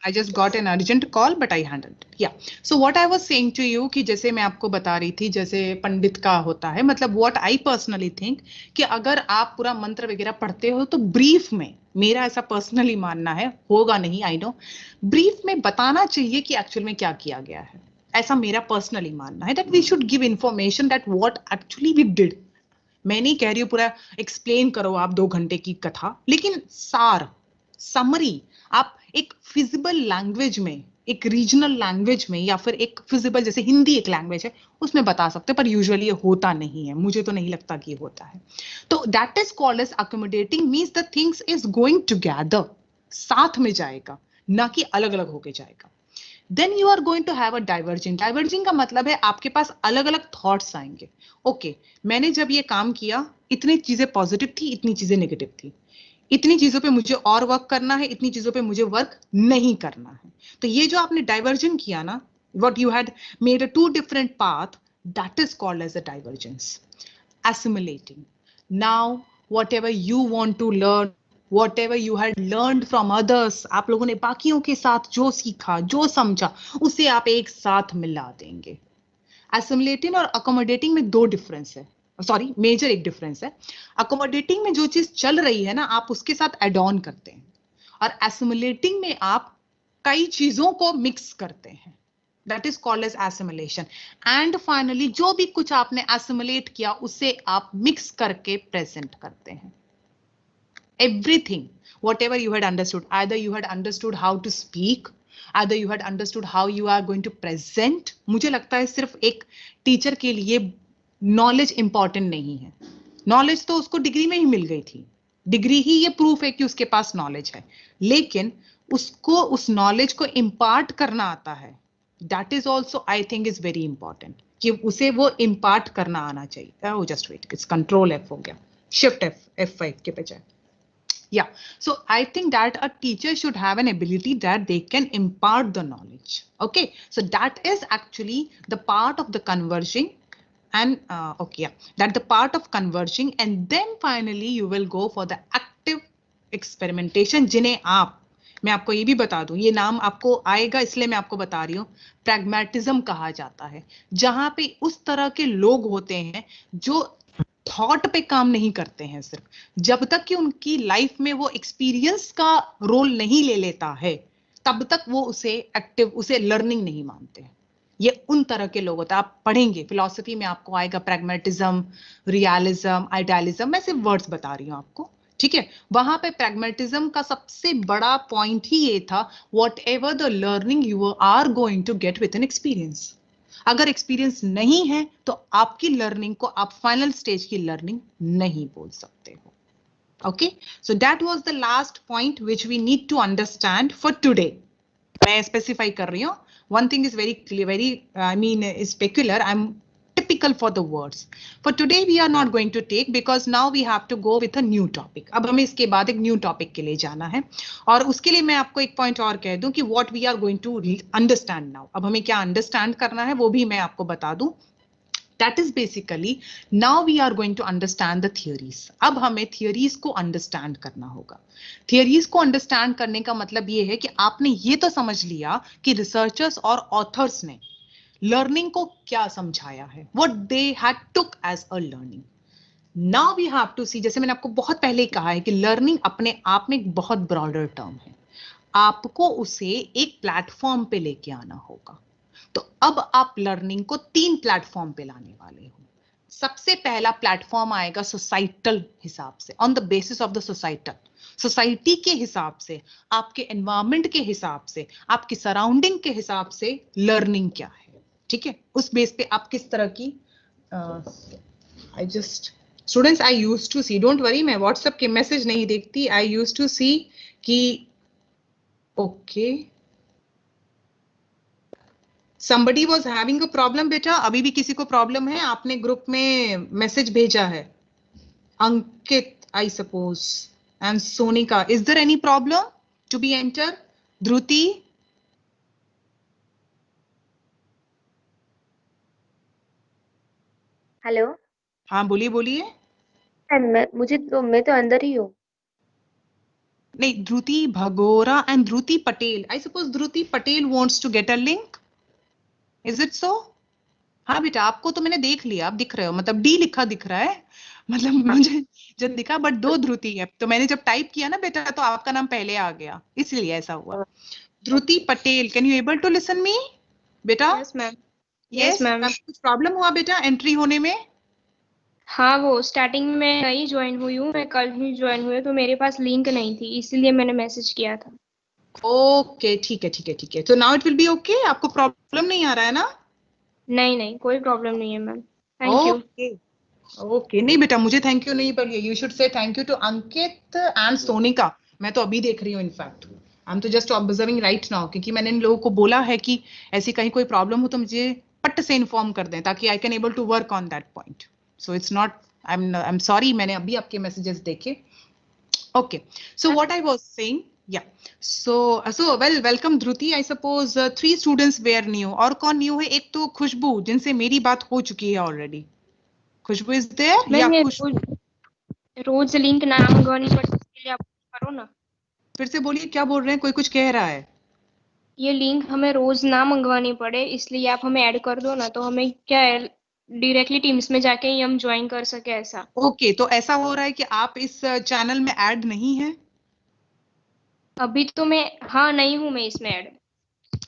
I just got an urgent call, but I handled it. Yeah. So what I was saying to you कि जैसे मैं आपको बता रही थी, जैसे पंडित का होता है, मतलब what I personally think कि अगर आप पूरा मंत्र वगैरह पढ़ते हो, तो ब्रीफ में, मेरा ऐसा पर्सनली मानना है, होगा नहीं, I know, ब्रीफ में बताना चाहिए कि एक्चुअल में क्या किया गया है. ऐसा मेरा पर्सनली मानना है that we should give information that what actually we did. मैं नहीं कह रही हूँ पूरा एक्सप्लेन करो आप 2 घंटे की कथा, लेकिन सार, समरी आप एक फिजिबल लैंग्वेज में, एक रीजनल लैंग्वेज में, या फिर एक फिजिबल, जैसे हिंदी एक लैंग्वेज है उसमें बता सकते हैं, पर यूजुअली ये होता नहीं है, मुझे तो नहीं लगता कि ये होता है। तो that is called as accommodating, means the things is going together, साथ में जाएगा, ना कि अलग अलग होके जाएगा। Then you are going to have a diverging. Diverging का मतलब है आपके पास अलग अलग थॉट्स आएंगे। ओके, मैंने जब ये काम किया इतनी चीजें पॉजिटिव थी, इतनी चीजें नेगेटिव थी, इतनी चीजों पे मुझे और वर्क करना है, इतनी चीजों पे मुझे वर्क नहीं करना है। तो ये जो आपने डाइवर्जन किया ना, what you had made a 2 different path, that is called as a divergence. Assimilating. Now whatever you want to learn, whatever you had learned from others, आप लोगों ने बाकियों के साथ जो सीखा, जो समझा, उसे आप एक साथ मिला देंगे। Assimilating और accommodating में 2 डिफरेंस है, सॉरी मेजर एक डिफरेंस है। अकोमोडेटिंग में जो चीज चल रही है ना, आप उसके साथ एड ऑन करते हैं, और एसिमुलेटिंग में आप कई चीजों को मिक्स करते हैं। That is called as assimilation. And finally जो भी कुछ आपने एसिमुलेट किया उसे आप मिक्स करके प्रेजेंट करते हैं। Everything whatever you had understood, either you had understood how to speak, either you had understood how you are going to present। मुझे लगता है सिर्फ एक टीचर के लिए नॉलेज इंपॉर्टेंट नहीं है। नॉलेज तो उसको डिग्री में ही मिल गई थी, डिग्री ही ये प्रूफ है कि उसके पास नॉलेज है, लेकिन उसको उस नॉलेज को इम्पार्ट करना आता है। That is also I think is very important, कि उसे वो इम्पार्ट करना आना चाहिए। Oh just wait, it's control F हो गया, शिफ्ट F5 के बजाय। Yeah, so I think that a teacher should have an ability that they can impart the knowledge. Okay, so that is actually the part of the converging, and okay, yeah, that the part of converging, and then finally you will go for the active experimentation, जिन्हें आप, मैं आपको ये भी बता दूं, ये नाम आपको आएगा इसलिए मैं आपको बता रही हूँ, प्रैग्मेटिज्म कहा जाता है, जहां पे उस तरह के लोग होते हैं जो थॉट पे काम नहीं करते हैं सिर्फ, जब तक कि उनकी लाइफ में वो एक्सपीरियंस का रोल नहीं ले लेता है तब तक वो उसे एक्टिव, उसे लर्निंग नहीं मानते हैं। ये उन तरह के लोग होते हैं, आप पढ़ेंगे फिलॉसफी में आपको आएगा प्रैग्मेटिज्म, रियलिज्म, आइडियलिज्म, मैं सिर्फ वर्ड्स बता रही हूँ आपको, ठीक है। वहां पे प्रैग्मेटिज्म का सबसे बड़ा पॉइंट ही ये था, whatever the learning you are going to get with an experience. अगर एक्सपीरियंस नहीं है तो आपकी लर्निंग को आप फाइनल स्टेज की लर्निंग नहीं बोल सकते हो। Okay, so that was the last point which we need to understand for today. मैं स्पेसिफाई कर रही हूँ, one thing is very clear, very is peculiar, I'm typical for the words. For today we are not going to take, because now we have to go with a new topic. अब हमें इसके बाद एक new topic के लिए जाना है, और उसके लिए मैं आपको एक पॉइंट और कह दूं कि what we are going to understand now. अब हमें क्या अंडरस्टैंड करना है वो भी मैं आपको बता दूं। That is basically now we are going to understand the theories. अब हमें theories को understand करना होगा। Theories को understand करने का मतलब ये है कि आपने ये तो समझ लिया कि researchers और authors ने learning को क्या समझाया है, what they had took as a learning. Now we have to see, जैसे मैंने आपको बहुत पहले ही कहा है कि learning अपने आप में एक बहुत broader term है, आपको उसे एक प्लेटफॉर्म पे लेके आना होगा। तो अब आप लर्निंग को 3 प्लेटफॉर्म पे लाने वाले हो। सबसे पहला प्लेटफॉर्म आएगा सोसाइटल हिसाब से, on the basis of the societal, society के हिसाब से, आपके एनवायरनमेंट के हिसाब से, आपकी सराउंडिंग के हिसाब से लर्निंग क्या है, ठीक है। उस बेस पे आप किस तरह की I just students I used to see, don't worry, मैं व्हाट्सएप के मैसेज नहीं देखती, आई यूज्ड टू सी कि okay somebody was having a problem बेटा, अभी भी किसी को प्रॉब्लम है? आपने ग्रुप में मैसेज भेजा है, Ankit I suppose and Sonika, is there any problem to be enter? Dhruti, hello, हाँ बोलिए बोलिए। मैं तो अंदर ही हूँ। नहीं, Dhruti Bhagora and Dhruti Patel, I suppose Dhruti Patel wants to get a link, is it so? हाँ बेटा, आपको तो मैंने देख लिया, आप दिख रहे हो, मतलब डी लिखा दिख रहा है, मतलब मुझे जब दिखा, बट 2 ध्रुति है, तो मैंने जब टाइप किया ना बेटा तो आपका नाम पहले आ गया, इसलिए ऐसा हुआ। Dhruti Patel, can you able to listen me बेटा? Yes ma'am. Yes ma'am. Ma'am, कुछ प्रॉब्लम हुआ बेटा एंट्री होने में? हाँ, वो स्टार्टिंग में नई ज्वाइन हुई हूँ, मैं कल ही ज्वाइन हुई हूँ, तो मेरे पास लिंक नहीं थी, इसीलिए मैंने मैसेज किया था। ओके ठीक है ठीक है ठीक है, तो now it will B okay, आपको प्रॉब्लम नहीं आ रहा है ना? नहीं नहीं, कोई प्रॉब्लम नहीं है ma'am. Thank you. Okay okay, नहीं बेटा मुझे थैंक यू नहीं बोलिए, you should say thank you to Ankit and Sonika. मैं तो अभी देख रही हूँ इनफैक्ट, आई एम तो जस्ट ऑब्जर्विंग राइट नाउ, क्योंकि मैंने इन लोगों को बोला है कि ऐसी कहीं कोई प्रॉब्लम हो तो मुझे पट से इन्फॉर्म कर दें ताकि I can able to work on that point. So it's not, I am sorry, मैंने अभी आपके मैसेजेस देखे। Okay, so what I was saying, yeah. So well, welcome Dhruti. I suppose 3 students were new. और कौन new है? एक तो खुशबू, जिनसे मेरी बात हो चुकी है already. Khushboo is there? या मैम, ये खुशबू? रोज लिंक ना मंगवानी पड़ती, इसके लिए आप करो ना। फिर से बोलिए, क्या बोल रहे हैं? कोई कुछ कह रहा है? ये लिंक हमें रोज ना मंगवानी पड़े, इसलिए आप हमें ऐड कर दो ना, तो हमें क्या है, डायरेक्टली टीम्स में जाके ही हम ज्वाइन कर सके ऐसा। ओके, तो ऐसा हो रहा है कि आप इस चैनल में ऐड नहीं है? अभी तो मैं, हाँ, नहीं हूँ मैं इसमें ऐड।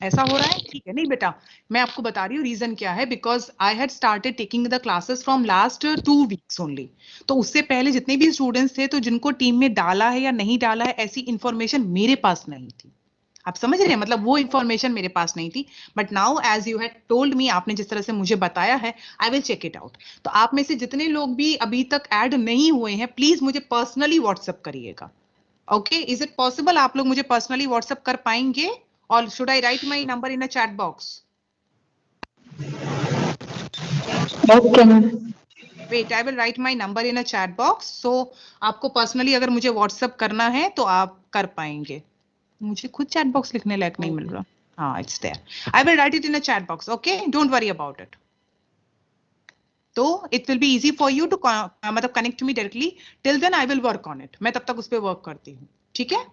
ऐसा हो रहा है? ठीक है, नहीं बेटा मैं आपको बता रही हूँ रीजन क्या है, because I had started taking the classes from last 2 weeks only. तो उससे पहले जितने भी स्टूडेंट्स थे, तो जिनको टीम में डाला है या नहीं डाला है, ऐसी इंफॉर्मेशन मेरे पास नहीं थी। आप समझ रहे हैं, मतलब वो इंफॉर्मेशन मेरे पास नहीं थी। But now as you had told me, आपने जिस तरह से मुझे बताया है, I will check it out. तो आप में से जितने लोग भी अभी तक ऐड नहीं हुए हैं, प्लीज मुझे पर्सनली व्हाट्सएप करिएगा। Okay, is it possible? आप लोग मुझे पर्सनली व्हाट्सएप कर पाएंगे? Or should I write my number in a chat box? Okay, ma'am. Wait, I will write my number in a chat box. So आपको personally अगर मुझे WhatsApp करना है तो आप कर पाएंगे। मुझे खुद चैट बॉक्स लिखने लायक नहीं मिल रहा। हाँ, it's there. I will write it in a chat box. Okay, don't worry about it. तो it will be easy for you to मतलब connect me directly. Till then I will work on it. मैं तब तक उस पर work करती हूँ, ठीक है?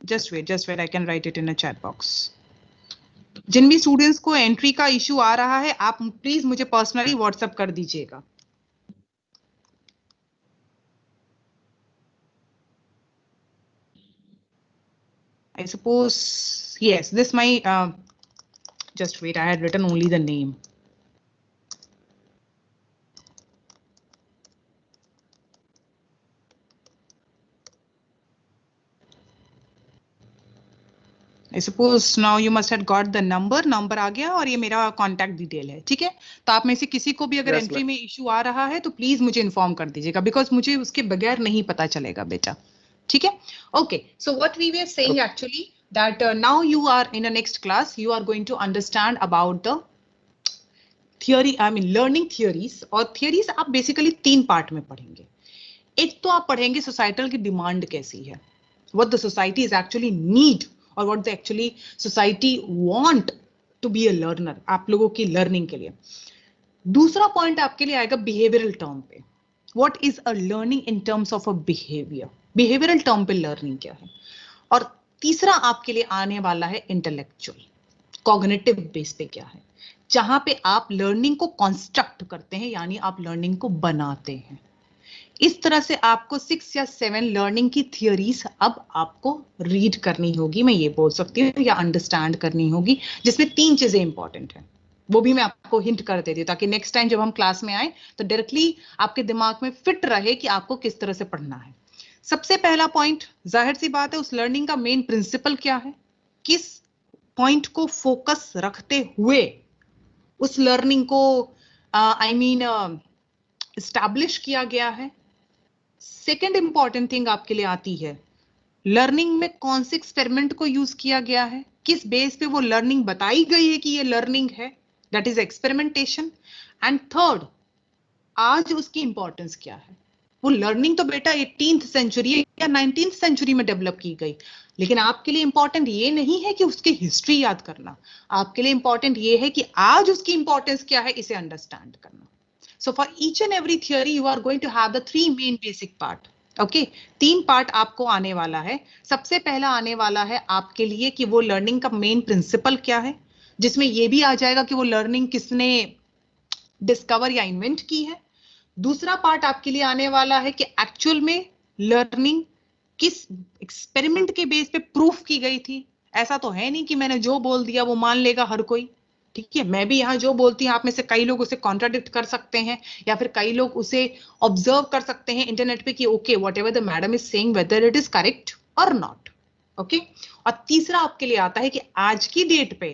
Just wait, I can write it in a chat box. जिन भी स्टूडेंट्स को एंट्री का इशू आ रहा है, आप प्लीज मुझे पर्सनली व्हाट्सएप कर दीजिएगा। I suppose, yes, this my, just wait, I had written only the name. I suppose now you must have got the number आ गया और ये मेरा कॉन्टैक्ट डिटेल है, ठीक है? तो आप में से किसी को भी अगर एंट्री में इशू आ रहा है तो प्लीज मुझे इन्फॉर्म कर दीजिएगा, बिकॉज मुझे उसके बगैर नहीं पता चलेगा बेटा, ठीक है? Okay, so what we were saying actually that now you are in a next class, you are going to understand about the theory, I mean learning theories। और theories आप बेसिकली 3 पार्ट में पढ़ेंगे। एक तो आप पढ़ेंगे सोसाइटल की demand कैसी है, what the society is actually need और what the actually society want to be a learner, आप लोगों की लर्निंग के लिए। दूसरा पॉइंट आपके लिए आएगा बिहेवियरल टर्म पे, what is a learning in terms of a behavior, behavioural term पे लर्निंग क्या है। और तीसरा आपके लिए आने वाला है इंटेलेक्चुअल, कॉग्निटिव बेस पे क्या है, जहां पे आप लर्निंग को कंस्ट्रक्ट करते हैं, यानी आप लर्निंग को बनाते हैं। इस तरह से आपको 6 या 7 लर्निंग की थियरीज अब आपको रीड करनी होगी, मैं ये बोल सकती हूँ, या अंडरस्टैंड करनी होगी, जिसमें 3 चीजें इंपॉर्टेंट है। वो भी मैं आपको हिंट कर देती हूँ ताकि नेक्स्ट टाइम जब हम क्लास में आए तो डायरेक्टली आपके दिमाग में फिट रहे कि आपको किस तरह से पढ़ना है। सबसे पहला पॉइंट, जाहिर सी बात है, उस लर्निंग का मेन प्रिंसिपल क्या है, किस पॉइंट को फोकस रखते हुए उस लर्निंग को आई मीन एस्टैब्लिश किया गया है। सेकेंड इंपॉर्टेंट थिंग आपके लिए आती है, लर्निंग में कौन से एक्सपेरिमेंट को यूज किया गया है, किस बेस पे वो लर्निंग बताई गई है कि ये लर्निंग है, that is experimentation. And third, आज उसकी इंपॉर्टेंस क्या है। वो लर्निंग तो बेटा 18th सेंचुरी या 19th सेंचुरी में डेवलप की गई, लेकिन आपके लिए इंपॉर्टेंट ये नहीं है कि उसकी हिस्ट्री याद करना, आपके लिए इंपॉर्टेंट ये है कि आज उसकी इंपॉर्टेंस क्या है, इसे अंडरस्टैंड करना। So for each and every theory you are going to have the 3 main basic part. Okay, 3 part आपको आने वाला है। सबसे पहला आने वाला है आपके लिए कि वो लर्निंग का मेन प्रिंसिपल क्या है, जिसमें ये भी आ जाएगा कि वो लर्निंग किसने डिस्कवर या इन्वेंट की है। दूसरा पार्ट आपके लिए आने वाला है कि एक्चुअल में लर्निंग किस एक्सपेरिमेंट के बेस पे प्रूफ की गई थी। ऐसा तो है नहीं कि मैंने जो बोल दिया वो मान लेगा हर कोई, ठीक है, मैं भी यहाँ जो बोलती हूँ आप में से कई लोग उसे कॉन्ट्राडिक्ट कर सकते हैं या फिर कई लोग उसे ऑब्जर्व कर सकते हैं इंटरनेट पे कि okay what ever the madam is saying whether it is correct और नॉट। ओके, और तीसरा आपके लिए आता है कि आज की डेट पे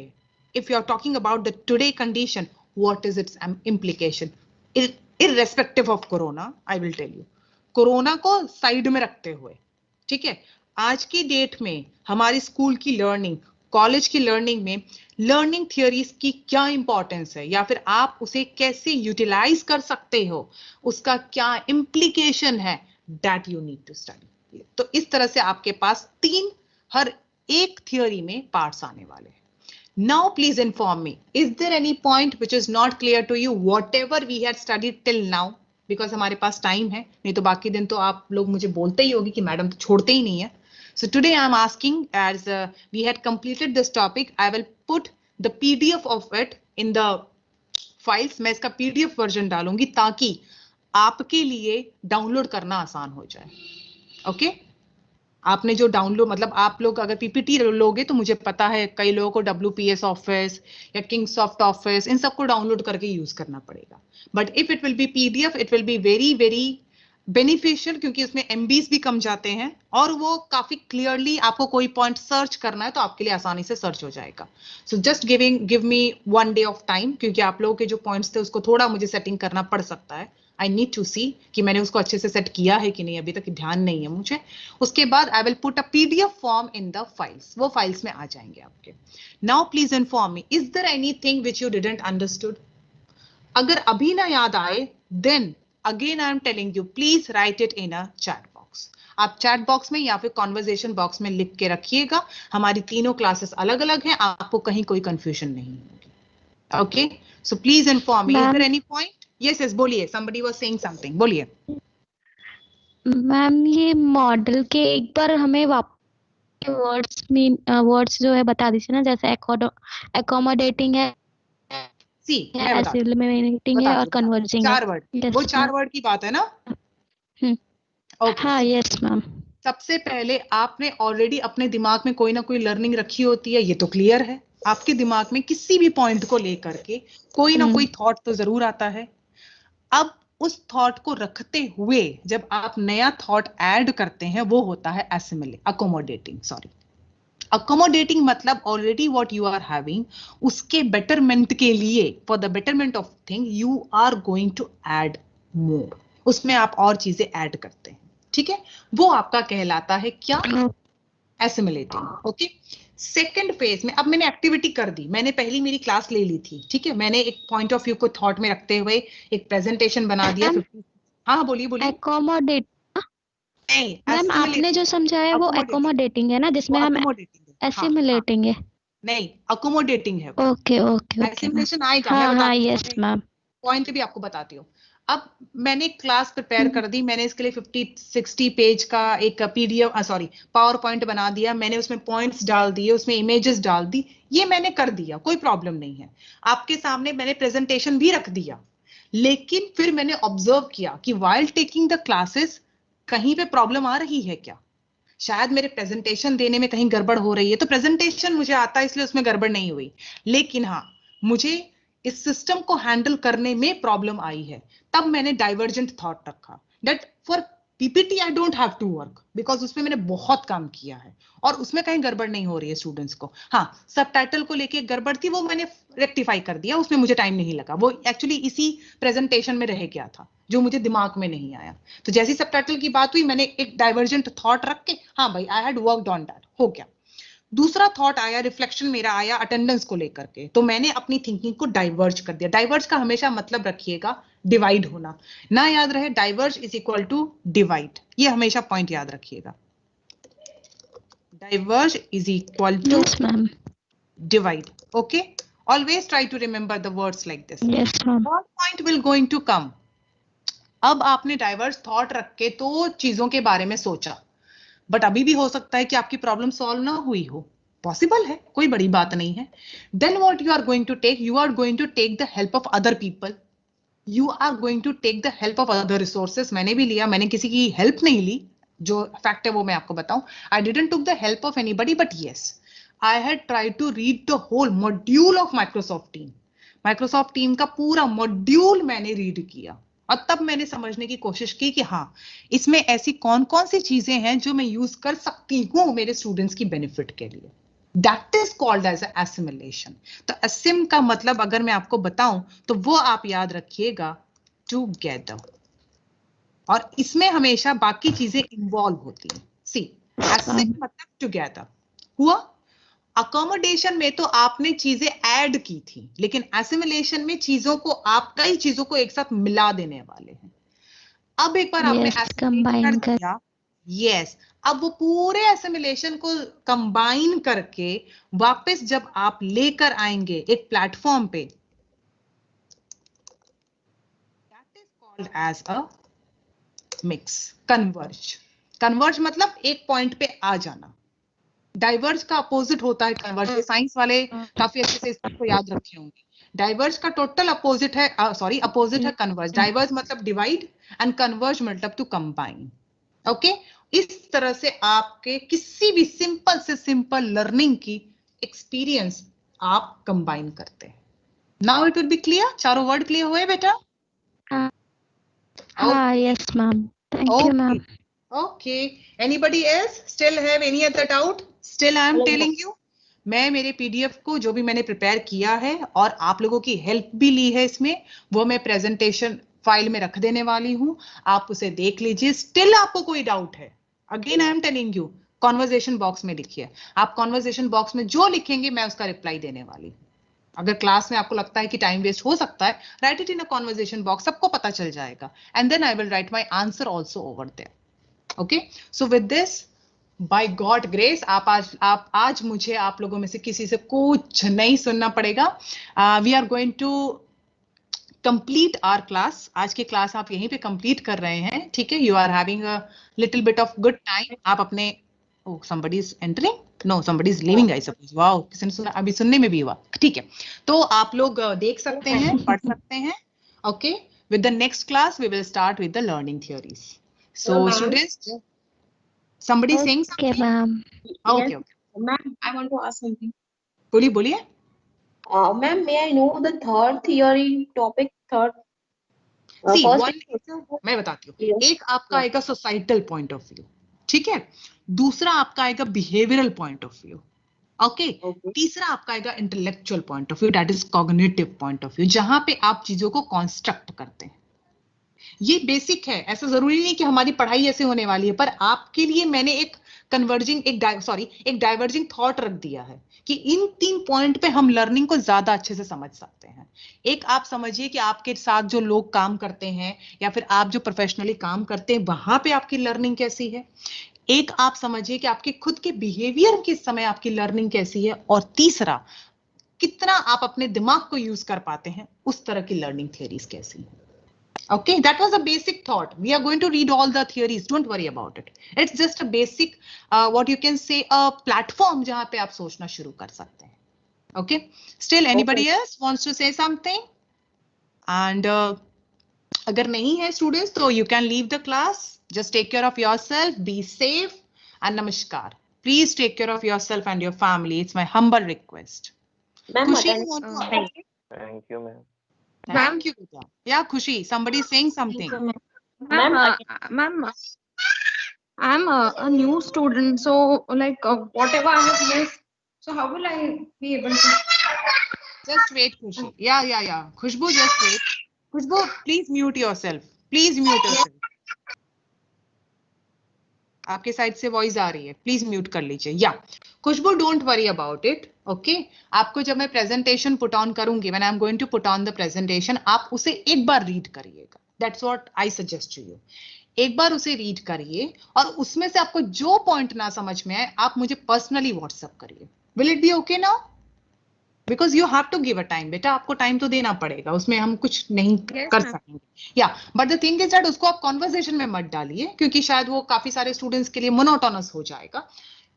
if you are talking about the today condition what is its implication irrespective of corona. I will tell you, corona को साइड में रखते हुए, ठीक है, आज की डेट में हमारी स्कूल की लर्निंग, कॉलेज की लर्निंग में लर्निंग थियोरीज की क्या इंपॉर्टेंस है या फिर आप उसे कैसे यूटिलाइज कर सकते हो, उसका क्या इम्प्लीकेशन है, that you need to study. तो इस तरह से आपके पास 3 हर एक थियोरी में पार्ट्स आने वाले हैं। Now please inform me, is there any point which is not clear to you whatever we had studied till now, because हमारे पास टाइम है, नहीं तो बाकी दिन तो आप लोग मुझे बोलते ही होगी कि मैडम तो छोड़ते ही नहीं है। So today I am asking, as we had completed this topic, I will put the PDF of it in the files. मैं इसका PDF वर्जन डालूंगी ताकि आपके लिए डाउनलोड करना आसान हो जाए। ओके, आपने जो डाउनलोड मतलब आप लोग अगर PPT लोगे तो मुझे पता है कई लोगों को WPS ऑफिस या किंगसॉफ्ट ऑफिस इन सबको डाउनलोड करके यूज करना पड़ेगा, but if it will B PDF it will be very very beneficial, क्योंकि उसमें MBs भी कम जाते हैं और वो काफी क्लियरली आपको कोई पॉइंट सर्च करना है तो आपके लिए आसानी से सर्च हो जाएगा। So just give me 1 day of time, क्योंकि आप लोगों के जो पॉइंट्स थे उसको थोड़ा मुझे सेटिंग करना पड़ सकता है। आई नीड टू सी कि मैंने उसको अच्छे से सेट किया है कि नहीं, अभी तक ध्यान नहीं है मुझे। उसके बाद I will put a PDF form in the files, वो फाइल्स में आ जाएंगे आपके। Now please inform me, is there anything which you didn't understood? अगर अभी ना याद आए then again I am telling you please write it in a chat box. आप चैट बॉक्स में या फिर कॉन्वर्जेशन बॉक्स में लिख के रखिएगा। हमारी तीनों क्लासेस अलग अलग हैं, आपको कहीं कोई कंफ्यूजन नहीं होगी। Okay, so please inform me, is there any point? Yes yes, बोलिए, somebody was saying something, बोलिए। मैम ये मॉडल के एक बार हमें वर्ड्स जो है बता दीजिए ना, जैसे एकोमोडेटिंग है, सी मैं बता एसिमिलेटिंग है और कन्वर्जिंग है। 4 वर्ड, वो 4 वर्ड की बात है ना? ओके, हाँ यस मैम। सबसे पहले आपने ऑलरेडी अपने दिमाग में कोई ना कोई लर्निंग रखी होती है, ये तो क्लियर है। आपके दिमाग में किसी भी पॉइंट को लेकर के कोई ना कोई थॉट तो जरूर आता है। अब उस थॉट को रखते हुए जब आप नया थॉट ऐड करते हैं वो होता है अकोमोडेटिंग मतलब already what you are having, उसके बेटरमेंट के लिए, for the betterment of thing you are going to add more, उसमें आप और चीजें ऐड करते हैं, ठीक है, वो आपका कहलाता है क्या? एसिमिलेटिंग। ओके, सेकेंड फेज में अब मैंने एक्टिविटी कर दी, मैंने पहली मेरी क्लास ले ली थी, ठीक है, मैंने एक पॉइंट ऑफ व्यू को थॉट में रखते हुए एक प्रेजेंटेशन बना दिया। हाँ बोलिए बोलिए। एकोमोडेट मैम, आपने जो समझाया वो एकोमोडेटिंग है ना, जिसमें हम एसिमिलेटिंग है? नहीं, अकोमोडेटिंग है। ओके ओके, एसिमिलेशन आएगा। हाँ यस मैम। पॉइंट भी आपको बताती हूँ। अब मैंने क्लास प्रिपेयर कर दी, मैंने इसके लिए 50-60 पेज का एक पावर पॉइंट बना दिया, मैंने उसमें पॉइंट्स डाल दिए, उसमें इमेजेस डाल दी, ये मैंने कर दिया, कोई प्रॉब्लम नहीं है। आपके सामने मैंने प्रेजेंटेशन भी रख दिया, लेकिन फिर मैंने ऑब्जर्व किया कि वाइल टेकिंग द क्लासेस कहीं पे प्रॉब्लम आ रही है क्या, शायद मेरे प्रेजेंटेशन देने में कहीं गड़बड़ हो रही है। तो प्रेजेंटेशन मुझे आता है इसलिए उसमें गड़बड़ नहीं हुई, लेकिन हाँ मुझे इस सिस्टम को हैंडल करने में प्रॉब्लम आई है। तब मैंने डाइवर्जेंट थॉट रखा, that for PPT I don't have to work, because उसमें मैंने बहुत काम किया है और उसमें कहीं गड़बड़ नहीं हो रही है स्टूडेंट्स को। हाँ, सबटाइटल को लेके गड़बड़ थी, वो मैंने रेक्टिफाई कर दिया, उसमें मुझे टाइम नहीं लगा, वो एक्चुअली इसी प्रेजेंटेशन में रह गया था जो मुझे दिमाग में नहीं आया। तो जैसी सबटाइटल की बात हुई मैंने एक डाइवर्जेंट थॉट रख के, हाँ भाई I had worked on that, हो गया। दूसरा थॉट आया, रिफ्लेक्शन मेरा आया अटेंडेंस को लेकर के, तो मैंने अपनी थिंकिंग को डाइवर्ज कर दिया। डाइवर्ज का हमेशा मतलब रखिएगा डिवाइड होना, ना याद रहे diverge is equal to divide, ये हमेशा पॉइंट याद रखिएगा। Diverge is equal to divide, okay, always try to remember the words like this. Third point will going to come. अब आपने डाइवर्ज थॉट रख के तो चीजों के बारे में सोचा, बट अभी भी हो सकता है कि आपकी प्रॉब्लम सॉल्व ना हुई हो, पॉसिबल है, कोई बड़ी बात नहीं है। Then what you are going to take, you are going to take the help of other people, you are going to take the help of other resources. मैंने भी लिया, मैंने किसी की हेल्प नहीं ली, जो फैक्ट है वो मैं आपको बताऊं, I didn't took the help of anybody, but yes I had tried to read the whole module of Microsoft Team. Microsoft Team का पूरा मॉड्यूल मैंने रीड किया और तब मैंने समझने की कोशिश की कि हाँ, इसमें ऐसी कौन कौन सी चीजें हैं जो मैं यूज कर सकती हूँ मेरे स्टूडेंट्स की बेनिफिट के लिए. That is called as assimilation. तो assim का मतलब अगर मैं आपको बताऊं तो वो आप याद रखिएगा together. और इसमें हमेशा बाकी चीजें इन्वॉल्व होती हैं. See, assim मतलब together. हुआ? अकोमोडेशन में तो आपने चीजें ऐड की थी, लेकिन एसिमिलेशन में चीजों को आप कई चीजों को एक साथ मिला देने वाले हैं. अब एक बार आपने एसिमिलेट कर दिया, यस, अब वो पूरे एसिमिलेशन को कंबाइन करके वापस जब आप लेकर आएंगे एक प्लेटफॉर्म पे, that is called as a mix. Converge मतलब एक पॉइंट पे आ जाना. डाइवर्ज का अपोजिट होता है कन्वर्ज. साइंस वाले काफी अच्छे से इसको याद रखे होंगे. डाइवर्ज का टोटल अपोजिट है, अपोजिट है कन्वर्ज. डाइवर्ज मतलब डिवाइड एंड कन्वर्ज मतलब टू कंबाइन. ओके, इस तरह से आपके किसी भी सिंपल से सिंपल लर्निंग की एक्सपीरियंस आप कंबाइन करते हैं. Now it will B clear. चारों वर्ड क्लियर हुए बेटा? Yes ma'am. Thank you ma'am. Okay. Anybody else still have any other doubt? Still I am telling you. मैं मेरे PDF को जो भी मैंने प्रिपेयर किया है और आप लोगों की हेल्प भी ली है इसमें, वो मैं प्रेजेंटेशन फाइल में रख देने वाली हूं. आप उसे देख लीजिए. स्टिल आपको कोई डाउट है, again I am telling you, conversation box में लिखिए. आप कॉन्वर्जेशन बॉक्स में जो लिखेंगे मैं उसका रिप्लाई देने वाली हूँ. अगर क्लास में आपको लगता है कि टाइम वेस्ट हो सकता है, write it in a conversation box, सबको पता चल जाएगा. And then I will write my answer also over there. Okay, so with this, by God grace, आप आज मुझे आप लोगों में से किसी से कुछ नहीं सुनना पड़ेगा. We are going to complete our class. आज की क्लास आप यहीं पे कंप्लीट कर रहे हैं, ठीक है? You are having a little bit of good time. आप अपने somebody is entering, no somebody is leaving I suppose. Wow, किसी ने सुना? अभी सुनने में भी हुआ. ठीक है, तो आप लोग देख सकते हैं, पढ़ सकते हैं. Okay, with the next class we will start with the learning theories. So students, somebody saying something? Okay ma'am. Okay. Ma'am, I want to ask something. बोलिए. Ma'am, may I know the third theory topic? See, first मैं बताती हूँ. एक आपका आएगा societal point of view, ठीक है? दूसरा आपका आएगा behavioural point of view. Okay, तीसरा आपका आएगा intellectual point of view, that is cognitive point of view, जहां पे आप चीजों को कॉन्स्ट्रक्ट करते हैं. ये बेसिक है, ऐसा जरूरी नहीं कि हमारी पढ़ाई ऐसे होने वाली है, पर आपके लिए मैंने एक एक डाइवर्जिंग थॉट रख दिया है कि इन 3 पॉइंट पे हम लर्निंग को ज्यादा अच्छे से समझ सकते हैं. एक आप समझिए कि आपके साथ जो लोग काम करते हैं या फिर आप जो प्रोफेशनली काम करते हैं वहां पे आपकी लर्निंग कैसी है. एक आप समझिए कि आपके खुद के बिहेवियर के समय आपकी लर्निंग कैसी है. और तीसरा, कितना आप अपने दिमाग को यूज कर पाते हैं, उस तरह की लर्निंग थियरीज कैसी है. Okay, that was a basic thought. We are going to read all the theories. Don't worry about it. It's just a basic, what you can say, a platform जहां पे आप सोचना शुरू कर सकते हैं. Okay. Still, anybody else wants to say something? And अगर नहीं है students, तो you can leave the class. Just take care of yourself. Be safe. And namaskar. Please take care of yourself and your family. It's my humble request. Khushi, you want to? Thank you, ma'am. Thank you. Yeah, Khushi, somebody is saying something. Ma'am, I'm a new student, so like whatever I have missed, so how will I be able to? Just wait, Khushi. Yeah. Khushbu, just wait. Khushbu, please mute yourself. Please mute yourself. आपके side से voice आ रही है, please mute कर लीजिए. या Khushboo, don't worry about it. Okay, आपको जब मैं प्रेजेंटेशन पुट ऑन करूंगी, when I am going to put on the presentation, आप उसे एक बार रीड करिएगा. That's what I suggest to you. एक बार उसे रीड करिए और उसमें से आपको जो पॉइंट ना समझ में आए, आप मुझे पर्सनली व्हाट्सएप करिए. Will it be okay now? Because you have to give a time. बेटा, आपको टाइम तो देना पड़ेगा, उसमें हम कुछ नहीं कर सकेंगे. या but the thing is that उसको आप कॉन्वर्सेशन में मत डालिए, क्योंकि शायद वो काफी सारे स्टूडेंट्स के लिए मोनोटोनस हो जाएगा.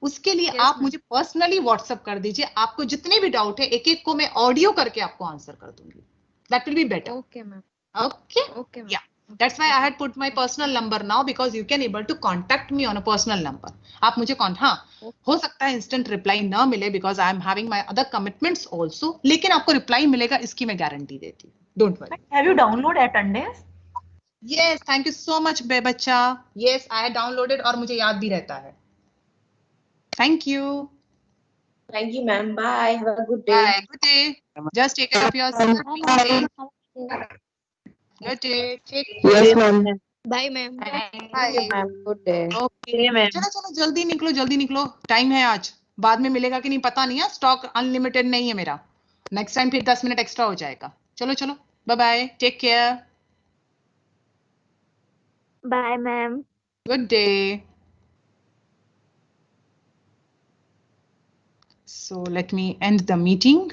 उसके लिए आप मुझे पर्सनली व्हाट्सएप कर दीजिए. आपको जितने भी डाउट है, एक एक को मैं ऑडियो करके आपको आंसर कर दूंगी. That will be better. Okay, ma'am. Okay. Okay, ma'am. या That's why I had put my personal number now, because you can able to contact me on a personal number. आप मुझे हाँ, हो सकता है instant reply ना मिले because I am having my other commitments also, लेकिन आपको reply मिलेगा, इसकी मैं गारंटी देती हूँ. Don't worry. Have you downloaded attendance? Yes, thank you so much बच्चा. Yes, I had downloaded और मुझे याद भी रहता है. Thank you. Thank you, ma'am. Bye. Have a good day. Bye. Good day. Just take care of yourself. Good day. Take care. Yes, ma'am. Bye ma'am. Thank you, ma'am. Good day. Okay. चलो जल्दी निकलो. Time है आज. बाद में मिलेगा कि नहीं पता नहीं है. स्टॉक अनलिमिटेड नहीं है मेरा. नेक्स्ट टाइम फिर 10 मिनट एक्स्ट्रा हो जाएगा. चलो. Bye bye. Take care. Bye ma'am. Good day. So let me end the meeting.